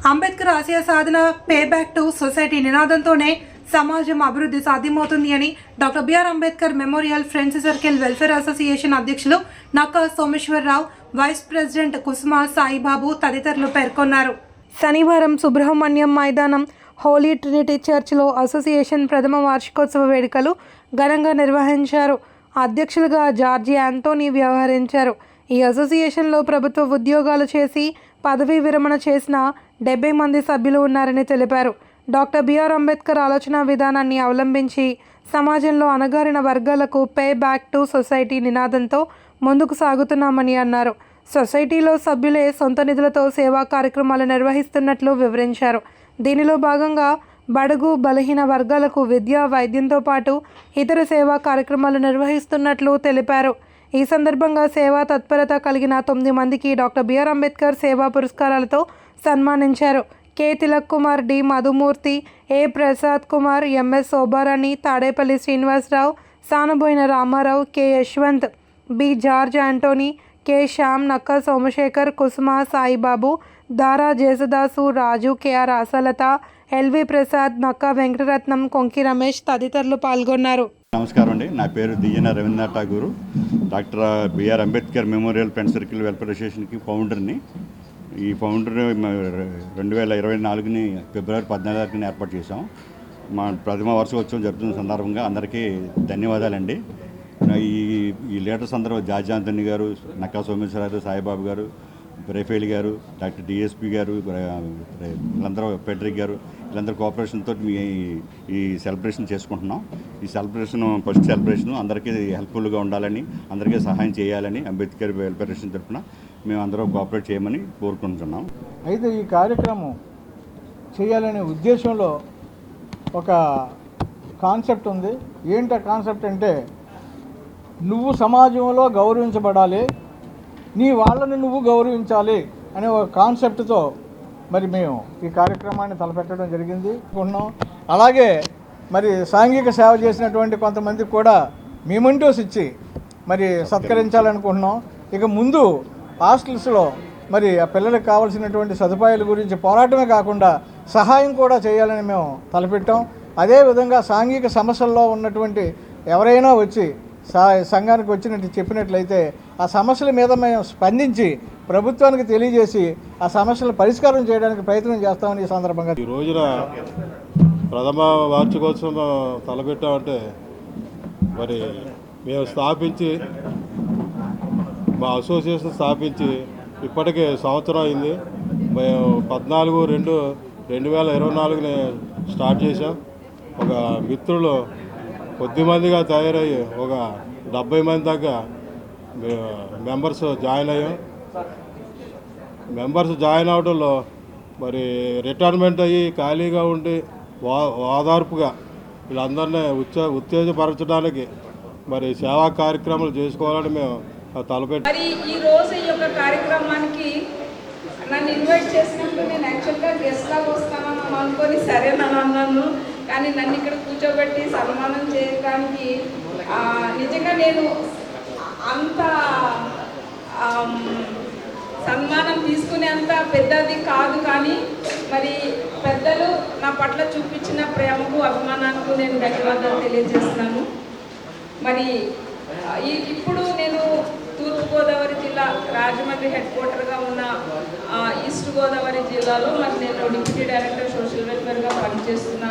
అంబేద్కర్ ఆశయ సాధన pay back to society నినాదంతోనే సమాజం అభివృద్ధి సాధ్యమవుతుంది అని doctor BR Ambedkar memorial friends circle welfare association అధ్యక్షులు నక్కా సోమేశ్వరరావు, వైస్ ప్రెసిడెంట్ కుసుమ సాయిబాబు తదితరులు పేర్కొన్నారు. శనివారం సుబ్రహ్మణ్యం మైదానం హోలీ ట్రినిటీ చర్చ్లో అసోసియేషన్ ప్రథమ వార్షికోత్సవ వేడుకలు ఘనంగా నిర్వహించారు. అధ్యక్షులుగా జార్జి యాంటోనీ వ్యవహరించారు. ఈ అసోసియేషన్లో ప్రభుత్వ ఉద్యోగాలు చేసి పదవీ విరమణ చేసిన 70 మంది సభ్యులు ఉన్నారని తెలిపారు. డాక్టర్ బిఆర్ అంబేద్కర్ ఆలోచన విధానాన్ని అవలంబించి సమాజంలో అణగారిన వర్గాలకు పే బ్యాక్ టు సొసైటీ నినాదంతో ముందుకు సాగుతున్నామని అన్నారు. సొసైటీలో సభ్యులే సొంత నిధులతో సేవా కార్యక్రమాలు నిర్వహిస్తున్నట్లు వివరించారు. దీనిలో భాగంగా బడుగు బలహీన వర్గాలకు విద్య, వైద్యంతో పాటు ఇతర సేవా కార్యక్రమాలు నిర్వహిస్తున్నట్లు తెలిపారు. ఈ సందర్భంగా సేవా తత్పరత కలిగిన 9 మందికి డాక్టర్ బిఆర్ అంబేద్కర్ సేవా పురస్కారాలతో సన్మానించారు. K Tilak Kumar, D Madhumurthy, A Prasad Kumar, MS Shobharani, Tadepalli Srinivasarao, Sanaboyina Ramarao, K Yashwant, B George Antony, K Shyam, Nakka Somasekhar, Kusuma Saibabu, Dara Jesudasu, Raju, KR Ashalatha, LV Prasad, Nakka Venkataratnam, Konki Ramesh తదితరులు పాల్గొన్నారు. నమస్కారం అండి. నా పేరు Diyyana Rabindranath Tagore. Doctor BR Ambedkar memorial friends circle welfare అసోసియేషన్కి ఫౌండర్ని. ఈ ఫౌండర్ 2024 ఫిబ్రవరి 14 ఏర్పాటు చేశాం. మా ప్రథమ వార్షికోత్సవం జరుపుతున్న సందర్భంగా అందరికీ ధన్యవాదాలండి. ఈ లీడర్స్ అందరూ జార్జి యాంటోనీ గారు, నక్కా సోమేశ్వరరావు, సాయిబాబు గారు, రేఫేల్ గారు, డాక్టర్ డిఎస్పి గారు, వీళ్ళందరూ ఫెడరిక్ గారు, వీళ్ళందరూ కోఆపరేషన్తో ఈ సెలబ్రేషన్ చేసుకుంటున్నాం. ఈ సెలబ్రేషన్ ఫస్ట్ సెలబ్రేషన్ అందరికీ హెల్ప్ఫుల్గా ఉండాలని, అందరికీ సహాయం చేయాలని అంబేద్కర్ వెల్ఫేర్ అసోసియేషన్ తరఫున మేము అందరూ కోఆపరేట్ చేయమని కోరుకుంటున్నాం. అయితే ఈ కార్యక్రమం చేయాలనే ఉద్దేశంలో ఒక కాన్సెప్ట్ ఉంది. ఏంటి ఆ కాన్సెప్ట్ అంటే, నువ్వు సమాజంలో గౌరవించబడాలి, నీ వాళ్ళని నువ్వు గౌరవించాలి అనే ఒక కాన్సెప్ట్తో మరి మేము ఈ కార్యక్రమాన్ని తలపెట్టడం జరిగింది అనుకుంటున్నాం. అలాగే మరి సాంఘిక సేవ చేసినటువంటి కొంతమందికి కూడా మెమెంటోస్ ఇచ్చి మరి సత్కరించాలనుకుంటున్నాం. ఇక ముందు హాస్టల్స్లో మరి ఆ పిల్లలకు కావాల్సినటువంటి సదుపాయాల గురించి పోరాటమే కాకుండా సహాయం కూడా చేయాలని మేము తలపెట్టాం. అదేవిధంగా సాంఘిక సమస్యల్లో ఉన్నటువంటి ఎవరైనా వచ్చి సంఘానికి వచ్చినట్టు చెప్పినట్లయితే ఆ సమస్యల మీద మేము స్పందించి ప్రభుత్వానికి తెలియజేసి ఆ సమస్యలు పరిష్కారం చేయడానికి ప్రయత్నం చేస్తామని ఈ సందర్భంగా. ఈ రోజున ప్రథమ వార్షికోత్సవం తలపెట్టామంటే మరి మేము స్థాపించి మా అసోసియేషన్ స్థాపించి ఇప్పటికే సంవత్సరం అయింది. మేము 14/2/2024 స్టార్ట్ చేసాం. ఒక మిత్రులు కొద్దిమందిగా తయారయ్యి ఒక 70 మంది దాకా మెంబర్స్ జాయిన్ అయ్యాం. మెంబర్స్ జాయిన్ అవడంలో మరి రిటైర్మెంట్ అయ్యి ఖాళీగా ఉండి ఓదార్పుగా వీళ్ళందరినీ ఉత్తేజపరచడానికి మరి సేవా కార్యక్రమాలు చేసుకోవాలని మేము తలపెట్టి. మరి ఈరోజు ఈ యొక్క కార్యక్రమానికి నన్ను ఇన్వైట్ చేసినప్పుడు నేను యాక్చువల్గా గెస్ట్గా వస్తానని అనుకొని సరేనని అన్నాను. కానీ నన్ను ఇక్కడ కూర్చోబెట్టి సన్మానం చేయడానికి నిజంగా నేను అంత సన్మానం తీసుకునే అంత పెద్దది కాదు. కానీ మరి పెద్దలు నా పట్ల చూపించిన ప్రేమకు, అభిమానానికి నేను ధన్యవాదాలు తెలియజేస్తున్నాను. మరి ఇప్పుడు నేను తూర్పుగోదావరి జిల్లా రాజమండ్రి హెడ్ క్వార్టర్గా ఉన్న ఈస్ట్ గోదావరి జిల్లాలో మరి నేను డిప్యూటీ డైరెక్టర్ సోషల్ వెల్ఫేర్గా పనిచేస్తున్నాను.